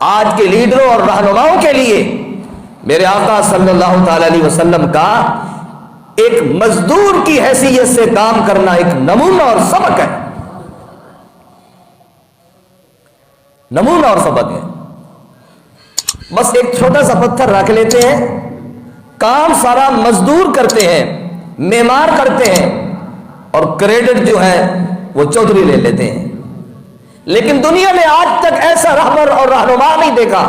آج کے لیڈروں اور رہنماؤں کے لیے میرے آقا صلی اللہ تعالی علیہ وسلم کا ایک مزدور کی حیثیت سے کام کرنا ایک نمونہ اور سبق ہے، نمونہ اور سبق ہے۔ بس ایک چھوٹا سا پتھر رکھ لیتے ہیں، کام سارا مزدور کرتے ہیں، معمار کرتے ہیں، اور کریڈٹ جو ہے وہ چودھری لے لیتے ہیں۔ لیکن دنیا نے آج تک ایسا رہبر اور رہنما نہیں دیکھا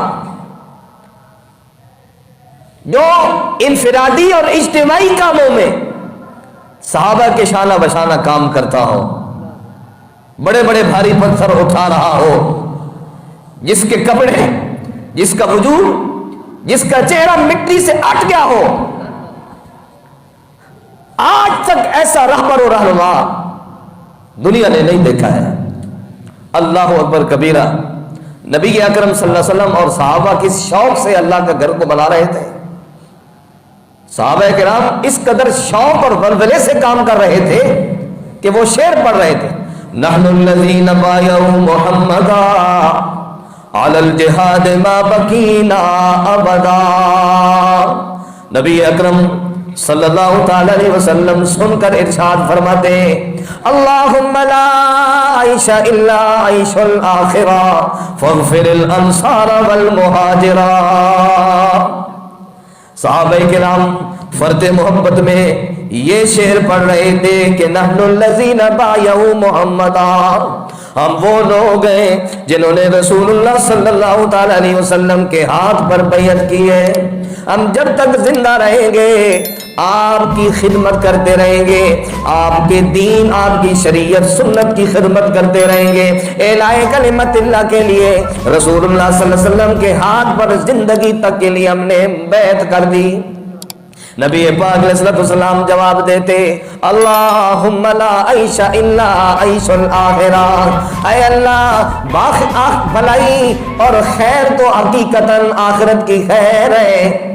جو انفرادی اور اجتماعی کاموں میں صحابہ کے شانہ بشانہ کام کرتا ہو، بڑے بڑے بھاری پتھر اٹھا رہا ہو، جس کے کپڑے، جس کا وجود، جس کا چہرہ مٹی سے اٹ گیا ہو۔ آج تک ایسا رہبر و رہنما دنیا نے نہیں دیکھا ہے۔ اللہ اکبر کبیرہ۔ نبی اکرم صلی اللہ علیہ وسلم اور صحابہ کس شوق سے اللہ کا گھر کو بنا رہے تھے۔ صحابہ کرام اس قدر شوق اور ولولے سے کام کر رہے تھے کہ وہ شعر پڑھ رہے تھے، نحن الذین بایعوا محمدا علی الجہاد ما بقینا ابدا۔ نبی اکرم صلی اللہ تعالی علیہ وسلم سن کر ارشاد فرماتے ہیں، اللہم لا عیش الا عیش الآخرہ فاغفر الانصار والمہاجرہ۔ صحابہ کرام فرد محبت میں یہ شعر پڑھ رہے تھے کہ نحن الذین بایعوا محمدا، ہم وہ لوگ ہیں جنہوں نے رسول اللہ صلی اللہ تعالی علیہ وسلم کے ہاتھ پر بیعت کی ہے۔ ہم جب تک زندہ رہیں گے آپ کی خدمت کرتے رہیں گے، آپ کے دین، آپ کی شریعت سنت کی خدمت کرتے رہیں گے، اعلاء کلمت اللہ کے لیے رسول اللہ صلی اللہ علیہ وسلم کے ہاتھ پر زندگی تک کے لیے ہم نے بیعت کر دی۔ نبی پاک علیہ الصلوۃ والسلام جواب دیتے، اللہم لا عیش الا عیش الآخرہ، اے اللہ بھلائی اور خیر تو حقیقتاً آخرت کی خیر ہے۔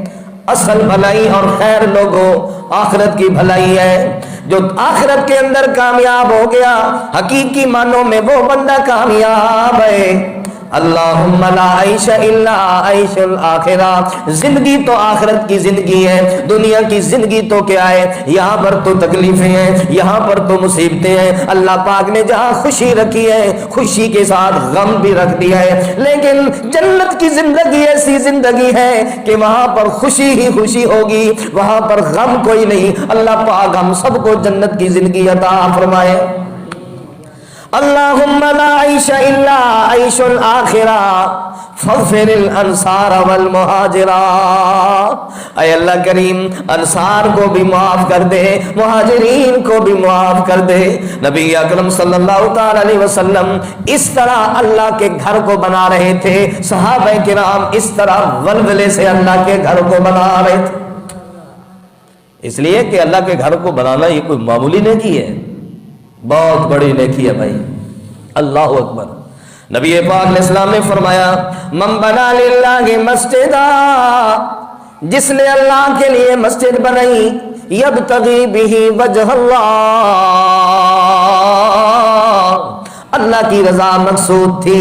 اصل بھلائی اور خیر لوگوں آخرت کی بھلائی ہے۔ جو آخرت کے اندر کامیاب ہو گیا حقیقی معنوں میں وہ بندہ کامیاب ہے۔ اللہم لا عیش الا عیش الآخرہ، زندگی تو آخرت کی زندگی ہے، دنیا کی زندگی تو کیا ہے، یہاں پر تو تکلیفیں ہیں، یہاں پر تو مصیبتیں ہیں۔ اللہ پاک نے جہاں خوشی رکھی ہے خوشی کے ساتھ غم بھی رکھ دیا ہے، لیکن جنت کی زندگی ایسی زندگی ہے کہ وہاں پر خوشی ہی خوشی ہوگی، وہاں پر غم کوئی نہیں۔ اللہ پاک ہم سب کو جنت کی زندگی عطا فرمائے۔ اللہم لا عیش الا عیش الآخرہ فاغفر الانصار والمہاجرہ، اے اللہ کریم انصار کو بھی معاف کر دے، مہاجرین کو بھی معاف کر دے۔ نبی اکرم صلی اللہ تعالی علیہ وسلم اس طرح اللہ کے گھر کو بنا رہے تھے، صحابہ کرام اس طرح ولولے سے اللہ کے گھر کو بنا رہے تھے۔ اس لیے کہ اللہ کے گھر کو بنانا یہ کوئی معمولی نیکی ہے، بہت بڑی نیکی ہے بھائی۔ اللہ اکبر۔ نبی پاک علیہ السلام نے فرمایا، من بنا للہ مسجدا، جس نے اللہ کے لیے مسجد بنائی، یبتغی بہ وجہ اللہ، اللہ کی رضا مقصود تھی،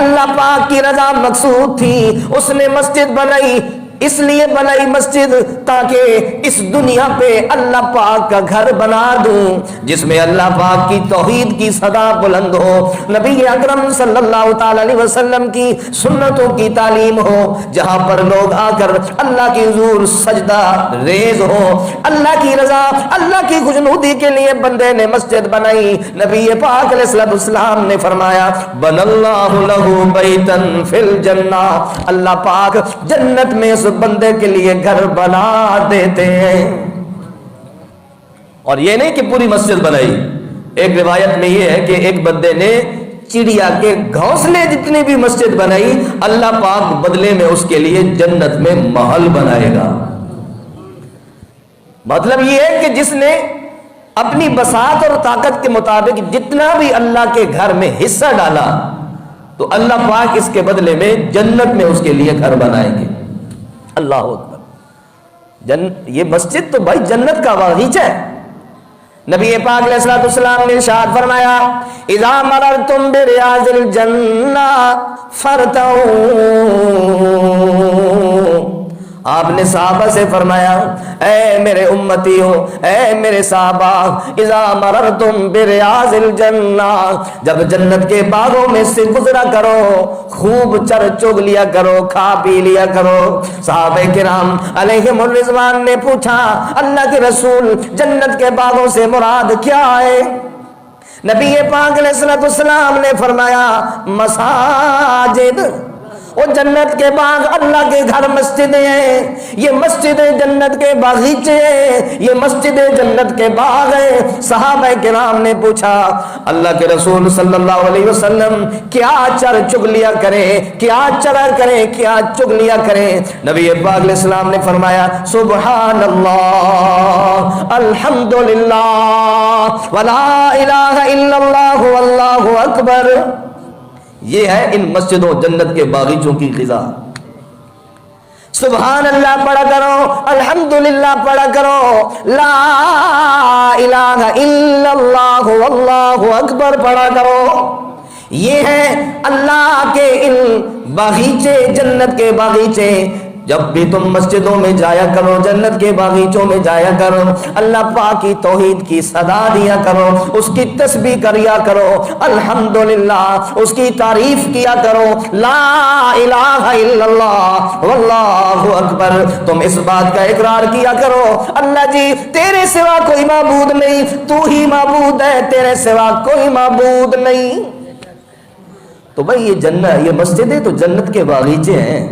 اللہ پاک کی رضا مقصود تھی، اس نے مسجد بنائی، اس لیے بنائی مسجد تاکہ اس دنیا پہ اللہ پاک کا گھر بنا دوں جس میں اللہ پاک کی توحید کی صدا بلند ہو، نبی اکرم صلی اللہ تعالی علیہ وسلم کی سنتوں کی تعلیم ہو، جہاں پر لوگ آ کر اللہ کی حضور سجدہ ریز ہو، اللہ کی رضا، اللہ کی خوشنودی کے لیے بندے نے مسجد بنائی۔ نبی پاک علیہ السلام نے فرمایا، بن اللہ لہ بیتا فی الجنہ، اللہ پاک جنت میں اس بندے کے لیے گھر بنا دیتے ہیں۔ اور یہ نہیں کہ پوری مسجد بنائی، ایک روایت میں یہ ہے کہ ایک بندے نے چڑیا کے گھونسلے جتنی بھی مسجد بنائی، اللہ پاک بدلے میں اس کے لیے جنت میں محل بنائے گا۔ مطلب یہ ہے کہ جس نے اپنی بساط اور طاقت کے مطابق جتنا بھی اللہ کے گھر میں حصہ ڈالا تو اللہ پاک اس کے بدلے میں جنت میں اس کے لیے گھر بنائیں گے۔ اللہ اکبر۔ یہ مسجد تو بھائی جنت کا باغیچہ ہے، نبی پاک علیہ الصلوۃ والسلام نے ارشاد فرمایا اذا مررتم بریاض الجنہ فرتعوا، آپ نے صحابہ سے فرمایا اے میرے امتیوں، اے میرے صحابہ، اذا مررتم بریاض الجنہ، جب جنت کے باغوں میں سے گزرا کرو خوب چر چگ لیا کرو، کھا پی لیا کرو۔ صحابہ کرام علیہم الرضوان نے پوچھا اللہ کے رسول جنت کے باغوں سے مراد کیا ہے؟ نبی پاک علیہ السلام نے فرمایا مساجد، وہ جنت کے باغ اللہ کے گھر مسجدیں ہیں، یہ مسجد جنت کے باغیچے ہیں، یہ مسجد جنت کے باغ ہیں۔ صحابہ کرام نے پوچھا اللہ کے رسول صلی اللہ علیہ وسلم کیا چر چگ لیا کریں، کیا چرا کریں، کیا چگ لیا کریں؟ نبی پاک علیہ السلام نے فرمایا سبحان اللہ، الحمدللہ، ولا الہ الا اللہ، واللہ اکبر۔ یہ ہے ان مسجدوں جنت کے باغیچوں کی غذا۔ سبحان اللہ پڑھا کرو، الحمدللہ پڑھا کرو، لا الہ الا اللہ واللہ اکبر پڑھا کرو۔ یہ ہے اللہ کے ان باغیچے، جنت کے باغیچے۔ جب بھی تم مسجدوں میں جایا کرو، جنت کے باغیچوں میں جایا کرو، اللہ پاک کی توحید کی صدا دیا کرو، اس کی تسبیح کریا کرو، الحمدللہ اس کی تعریف کیا کرو، لا الہ الا اللہ واللہ اکبر۔ تم اس بات کا اقرار کیا کرو اللہ جی تیرے سوا کوئی معبود نہیں، تو ہی معبود ہے، تیرے سوا کوئی معبود نہیں۔ تو بھائی یہ جنت، یہ مسجدیں تو جنت کے باغیچے ہیں،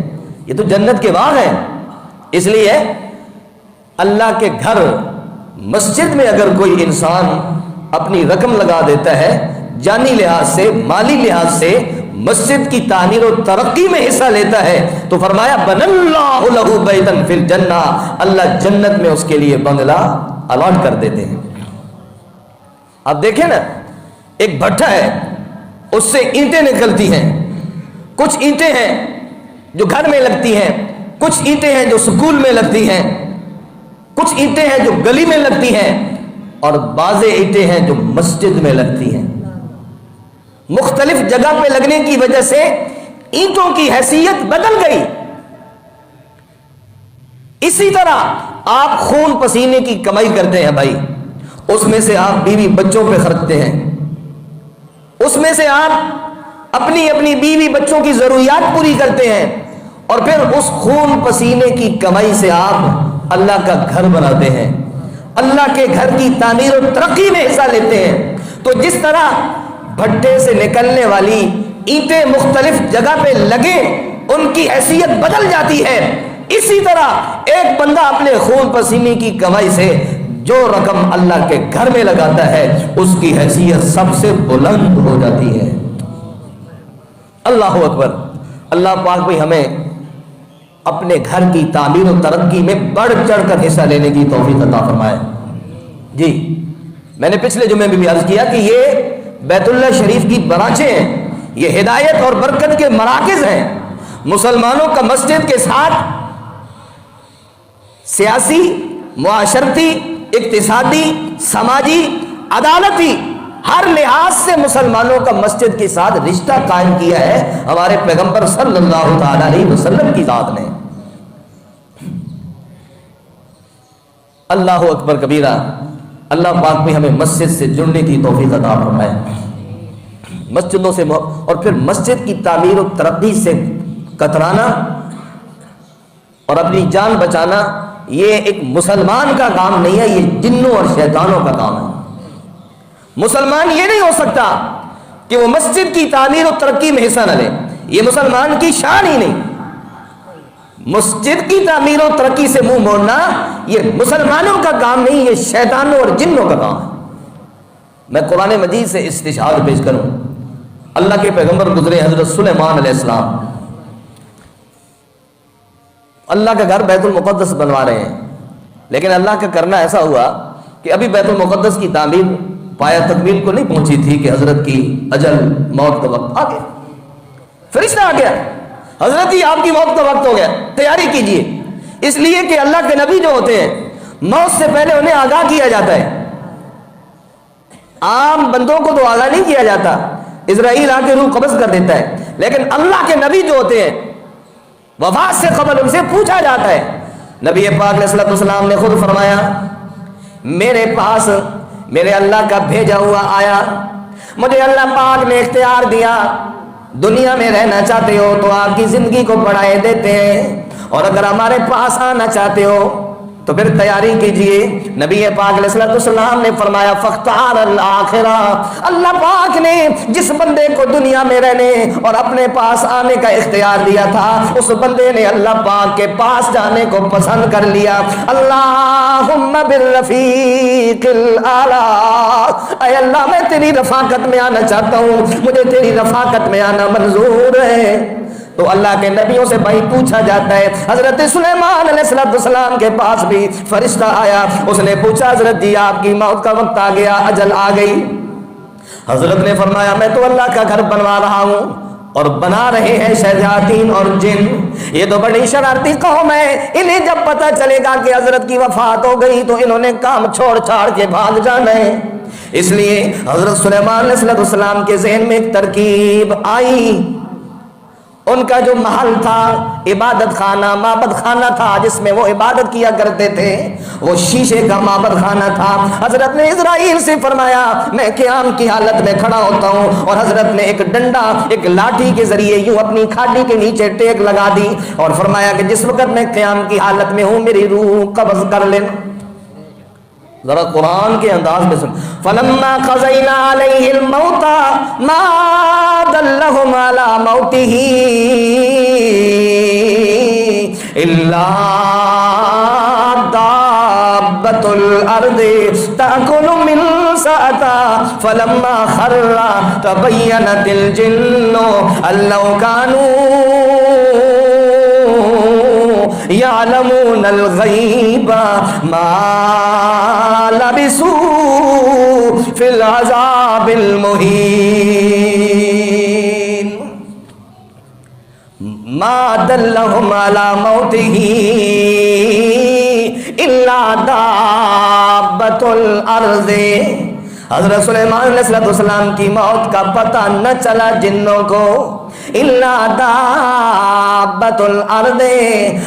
یہ تو جنت کے باغ ہیں۔ اس لیے اللہ کے گھر مسجد میں اگر کوئی انسان اپنی رقم لگا دیتا ہے، جانی لحاظ سے، مالی لحاظ سے مسجد کی تعمیر و ترقی میں حصہ لیتا ہے، تو فرمایا بن اللہ لہ بیتا فی الجنہ، اللہ جنت میں اس کے لیے بنگلہ الاٹ کر دیتے ہیں۔ آپ دیکھیں نا، ایک بھٹا ہے، اس سے اینٹیں نکلتی ہیں، کچھ اینٹیں ہیں جو گھر میں لگتی ہیں، کچھ اینٹیں ہیں جو سکول میں لگتی ہیں، کچھ اینٹیں ہیں جو گلی میں لگتی ہیں، اور بعض اینٹیں ہیں جو مسجد میں لگتی ہیں۔ مختلف جگہ پہ لگنے کی وجہ سے اینٹوں کی حیثیت بدل گئی۔ اسی طرح آپ خون پسینے کی کمائی کرتے ہیں بھائی، اس میں سے آپ بیوی بچوں پہ خرچتے ہیں، اس میں سے آپ اپنی بیوی بچوں کی ضروریات پوری کرتے ہیں، اور پھر اس خون پسینے کی کمائی سے آپ اللہ کا گھر بناتے ہیں، اللہ کے گھر کی تعمیر و ترقی میں حصہ لیتے ہیں۔ تو جس طرح بھٹے سے نکلنے والی اینٹیں مختلف جگہ پہ لگیں، ان کی حیثیت بدل جاتی ہے، اسی طرح ایک بندہ اپنے خون پسینے کی کمائی سے جو رقم اللہ کے گھر میں لگاتا ہے اس کی حیثیت سب سے بلند ہو جاتی ہے۔ اللہ اکبر۔ اللہ پاک بھی ہمیں اپنے گھر کی تعمیر و ترقی میں بڑھ چڑھ کر حصہ لینے کی توفیق عطا فرمائے۔ جی میں نے پچھلے جمعے میں بھی عرض کیا کہ یہ بیت اللہ شریف کی برانچیں ہیں، یہ ہدایت اور برکت کے مراکز ہیں۔ مسلمانوں کا مسجد کے ساتھ سیاسی، معاشرتی، اقتصادی، سماجی، عدالتی ہر لحاظ سے مسلمانوں کا مسجد کے ساتھ رشتہ قائم کیا ہے ہمارے پیغمبر صلی اللہ تعالی علیہ وسلم کی ذات نے۔ اللہ اکبر کبیرہ۔ اللہ پاک بھی ہمیں مسجد سے جڑنے کی توفیق عطا فرمائے، مسجدوں سے اور پھر مسجد کی تعمیر و ترقی سے کترانا اور اپنی جان بچانا یہ ایک مسلمان کا کام نہیں ہے، یہ جنوں اور شیطانوں کا کام ہے۔ مسلمان یہ نہیں ہو سکتا کہ وہ مسجد کی تعمیر و ترقی میں حصہ نہ لے، یہ مسلمان کی شان ہی نہیں۔ مسجد کی تعمیر و ترقی سے منہ موڑنا یہ مسلمانوں کا کام نہیں، یہ شیطانوں اور جنوں کا کام ہے۔ میں قرآن مجید سے استشہاد پیش کروں۔ اللہ کے پیغمبر گزرے حضرت سلیمان علیہ السلام، اللہ کا گھر بیت المقدس بنوا رہے ہیں، لیکن اللہ کا کرنا ایسا ہوا کہ ابھی بیت المقدس کی تعمیر پایا تکمیل کو نہیں پہنچی تھی کہ حضرت کی اجل، موت کا وقت آ گیا، فرشتہ آ گیا، حضرت ہی آپ کی موت کا وقت ہو گیا، تیاری کیجئے۔ اس لیے کہ اللہ کے نبی جو ہوتے ہیں موت سے پہلے انہیں آگاہ کیا جاتا ہے عام بندوں کو تو آگاہ نہیں کیا جاتا، اسرائیل آ کے روح قبض کر دیتا ہے، لیکن اللہ کے نبی جو ہوتے ہیں وفات سے قبل ان سے پوچھا جاتا ہے۔ نبی پاک علیہ الصلوۃ والسلام نے خود فرمایا میرے پاس میرے اللہ کا بھیجا ہوا آیا، مجھے اللہ پاک نے اختیار دیا، دنیا میں رہنا چاہتے ہو تو آپ کی زندگی کو بڑھائے دیتے ہیں، اور اگر ہمارے پاس آنا چاہتے ہو تو پھر تیاری کیجئے۔ نبی پاک علیہ الصلوۃ والسلام نے فرمایا فاختار الآخرہ، اللہ پاک نے جس بندے کو دنیا میں رہنے اور اپنے پاس آنے کا اختیار دیا تھا، اس بندے نے اللہ پاک کے پاس جانے کو پسند کر لیا۔ اللہم بالرفیق الاعلی، اے اللہ میں تیری رفاقت میں آنا چاہتا ہوں، مجھے تیری رفاقت میں آنا منظور ہے۔ تو اللہ کے نبیوں سے بھائی پوچھا جاتا ہے۔ حضرت سلیمان علیہ السلام کے پاس بھی فرشتہ آیا، اس نے پوچھا حضرت جی آپ کی موت کا وقت آ گیا، اجل آ گئی؟ حضرت نے فرمایا میں تو اللہ کا گھر بنوا رہا ہوں، اور بنا رہے ہیں شیاطین اور جن، یہ تو بڑی شرارتی قوم ہے، انہیں جب پتہ چلے گا کہ حضرت کی وفات ہو گئی تو انہوں نے کام چھوڑ چھاڑ کے بھاگ جانا ہے۔ اس لیے حضرت سلیمان علیہ السلام کے ذہن میں ایک ترکیب آئی، ان کا جو محل تھا عبادت خانہ معبد خانہ تھا جس میں وہ عبادت کیا کرتے تھے، وہ شیشے کا معبد خانہ تھا۔ حضرت نے اسرائیل سے فرمایا میں قیام کی حالت میں کھڑا ہوتا ہوں، اور حضرت نے ایک ڈنڈا ایک لاٹھی کے ذریعے یوں اپنی کھاٹی کے نیچے ٹیک لگا دی اور فرمایا کہ جس وقت میں قیام کی حالت میں ہوں میری روح قبض کر لینا۔ ذرا قرآن کے انداز میں سن، فلما قضینا علیہ الموت ما دلہم علی موتہ الا دابۃ الارض تأکل من سأتہ فلما خر تبینت الجن ان لو کانوا یعلمون الغیب ما لبثوا فی العذاب المہین ما دلہم علی موتہ الا دابۃ الارض۔ حضرت سلیمان علیہ السلام کی موت کا پتہ نہ چلا جنوں کو، الا دابۃ الارض،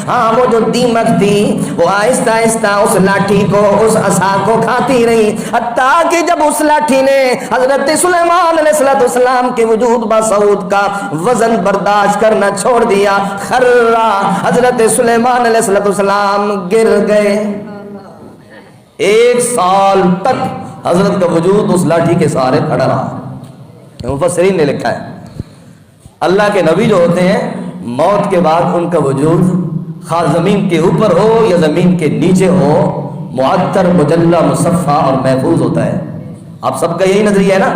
ہاں وہ جو دیمک تھی وہ آہستہ آہستہ اس لاٹھی کو اس عصا کو کھاتی رہی، حتیٰ کہ جب اس لاٹھی نے حضرت سلیمان علیہ السلام کے وجود بصعود کا وزن برداشت کرنا چھوڑ دیا، خرا حضرت سلیمان علیہ السلام گر گئے۔ 1 سال تک حضرت کا وجود اس لاٹھی کے سہارے کھڑا رہا۔ مفسرین نے لکھا ہے اللہ کے نبی جو ہوتے ہیں موت کے بعد ان کا وجود خواہ زمین کے اوپر ہو یا زمین کے نیچے ہو معطر مجلہ مصفہ اور محفوظ ہوتا ہے۔ آپ سب کا یہی نظریہ ہے نا،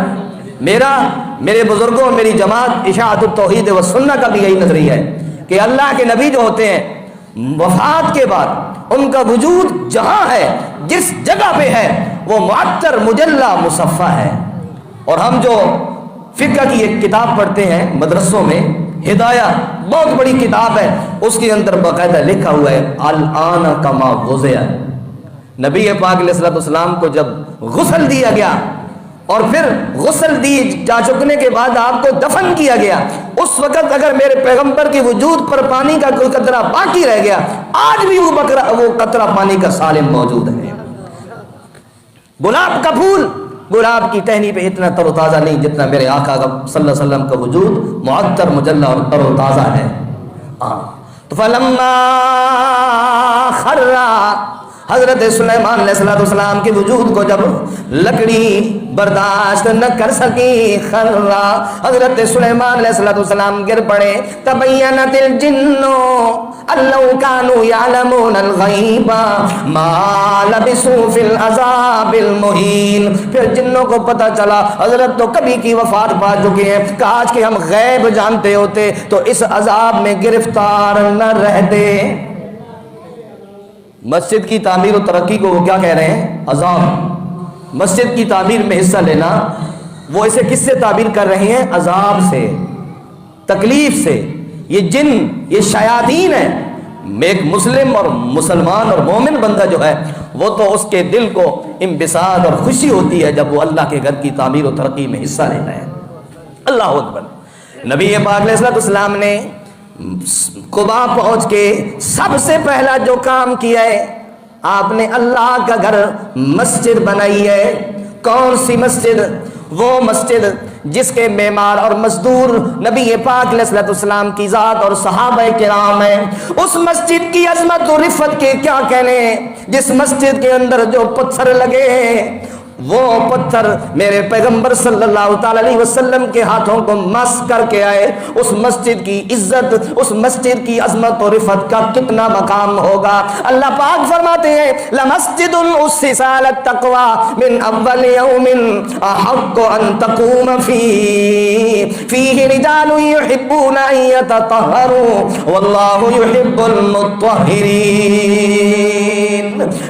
میرے بزرگوں میری جماعت اشاعت التوحید و سنہ کا بھی یہی نظریہ ہے کہ اللہ کے نبی جو ہوتے ہیں وفات کے بعد ان کا وجود جہاں ہے جس جگہ پہ ہے وہ معطر مجلہ مصفہ ہے۔ اور ہم جو فقہ کی ایک کتاب پڑھتے ہیں مدرسوں میں، ہدایہ بہت بڑی کتاب ہے، اس کے اندر باقاعدہ لکھا ہوا ہے الآن کما غزیا، نبی پاک علیہ السلام کو جب غسل دیا گیا اور پھر غسل دی جا چکنے کے بعد آپ کو دفن کیا گیا، اس وقت اگر میرے پیغمبر کے وجود پر پانی کا کوئی قطرہ باقی رہ گیا، آج بھی وہ قطرہ پانی کا سالم موجود ہے۔ گلاب کا پھول گلاب کی ٹہنی پہ اتنا تر و تازہ نہیں جتنا میرے آقا صلی اللہ علیہ وسلم کا وجود معطر مجلہ اور تر و تازہ ہے۔ تو فلما خر، حضرت سلیمان علیہ السلام کے وجود کو جب لکڑی برداشت نہ کر سکی، خرا حضرت سلیمان علیہ السلام گر پڑے۔ تبینت الجن ان لو کانوا یعلمون الغیب ما لبثوا فی العذاب المہین، پھر جنوں کو پتہ چلا حضرت تو کبھی کی وفات پا چکے ہیں، کاش کہ ہم غیب جانتے ہوتے تو اس عذاب میں گرفتار نہ رہتے۔ مسجد کی تعمیر و ترقی کو وہ کیا کہہ رہے ہیں؟ عذاب۔ مسجد کی تعمیر میں حصہ لینا وہ اسے کس سے تعبیر کر رہے ہیں؟ عذاب سے، تکلیف سے۔ یہ جن، یہ شیاطین ہیں۔ ایک مسلم اور مسلمان اور مومن بندہ جو ہے وہ تو اس کے دل کو انبساط اور خوشی ہوتی ہے جب وہ اللہ کے گھر کی تعمیر و ترقی میں حصہ لیتا ہے۔ اللہ اکبر۔ نبی پاک علیہ السلام نے قباء پہنچ کے سب سے پہلا جو کام کیا ہے، آپ نے اللہ کا گھر مسجد بنائی ہے۔ کون سی مسجد؟ وہ مسجد جس کے معمار اور مزدور نبی پاک علیہ السلام کی ذات اور صحابہ کرام ہیں۔ اس مسجد کی عظمت و رفت کے کیا کہنے، جس مسجد کے اندر جو پتھر لگے ہیں وہ پتھر میرے پیغمبر صلی اللہ تعالی علیہ وسلم کے ہاتھوں کو مس کر کے آئے۔ اس مسجد کی عزت، اس مسجد کی عظمت و رفت کا کتنا مقام ہوگا۔ اللہ پاک فرماتے ہیں لمسجد اسس علی التقوی من اول یوم احق ان تقوم فیہ رجال یحبون ان یتطہروا واللہ یحب المطہرین۔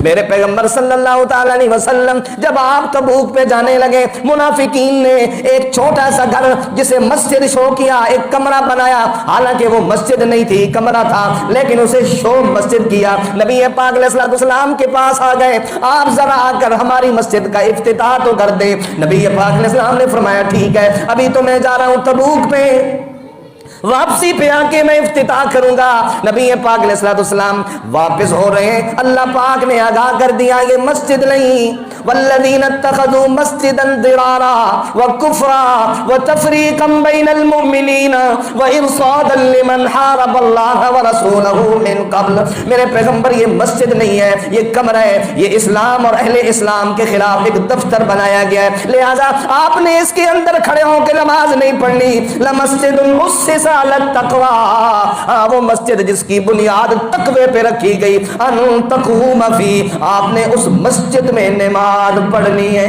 میرے پیغمبر صلی اللہ تعالی علیہ وسلم جب آپ تبوک پہ جانے لگے، منافقین نے ایک چھوٹا سا گھر جسے مسجد شو کیا، ایک کمرہ بنایا، حالانکہ وہ مسجد نہیں تھی، کمرہ تھا، لیکن اسے شو مسجد کیا۔ نبی پاک علیہ السلام کے پاس آ گئے، آپ ذرا آ کر ہماری مسجد کا افتتاح تو کر دے۔ نبی پاک علیہ السلام نے فرمایا ٹھیک ہے، ابھی تو میں جا رہا ہوں تبوک پہ، واپسی پہ آ کے میں افتتاح کروں گا۔ نبی پاک علیہ السلام واپس ہو رہے ہیں، اللہ پاک نے آگاہ کر دیا یہ مسجد نہیں، والذین اتخذوا مسجدا ضرارا وکفرا وتفریقا بین المؤمنین وارصادا لمن حارب اللہ ورسولہ من قبل۔ میرے پیغمبر یہ مسجد نہیں ہے، یہ کمرہ ہے، یہ اسلام اور اہل اسلام کے خلاف ایک دفتر بنایا گیا ہے، لہذا آپ نے اس کے اندر کھڑے ہو کے نماز نہیں پڑھنی۔ لمسجد اسس علی التقوی، وہ مسجد جس کی بنیاد تقوی پہ رکھی گئی، ان تقوم فی، آپ نے اس مسجد میں نماز پڑھنی ہے۔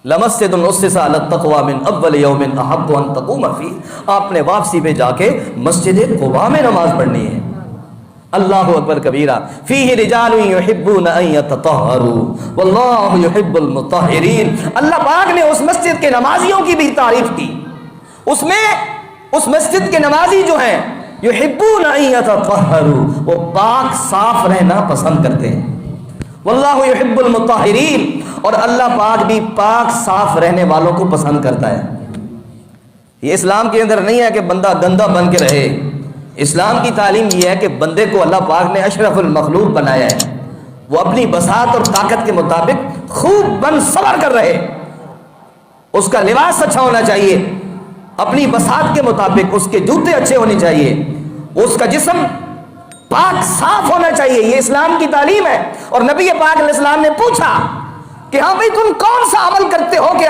لمسجد اسس علی التقوی من اول یوم احق ان تقوم فی، آپ نے واپسی پہ جا کے مسجد قباء میں نماز پڑھنی ہے۔ اللہ اکبر کبیرہ۔ فیہ رجال یحبون ان یتطہروا واللہ یحب المطہرین۔ اللہ پاک نے اس مسجد کے نمازیوں کی بھی تعریف کی، اس میں اس مسجد کے نمازی جو ہیں یحبون ان یتطہروا، وہ پاک صاف رہنا پسند کرتے ہیں، واللہ یحب المطہرین، اور اللہ پاک بھی پاک صاف رہنے والوں کو پسند کرتا ہے۔ یہ اسلام کے اندر نہیں ہے کہ بندہ گندا بن کے رہے، اسلام کی تعلیم یہ ہے کہ بندے کو اللہ پاک نے اشرف المخلوق بنایا ہے، وہ اپنی بساط اور طاقت کے مطابق خوب بن سور کر رہے، اس کا لباس اچھا ہونا چاہیے، اپنی بساط کے مطابق اس کے جوتے اچھے ہونے چاہیے، اس کا جسم پاک صاف ہونا چاہیے۔ یہ اسلام کی تعلیم ہے۔ اور نبی پاک علیہ السلام نے پوچھا کہ ہاں بھائی تم کون سا عمل کرتے ہو کہ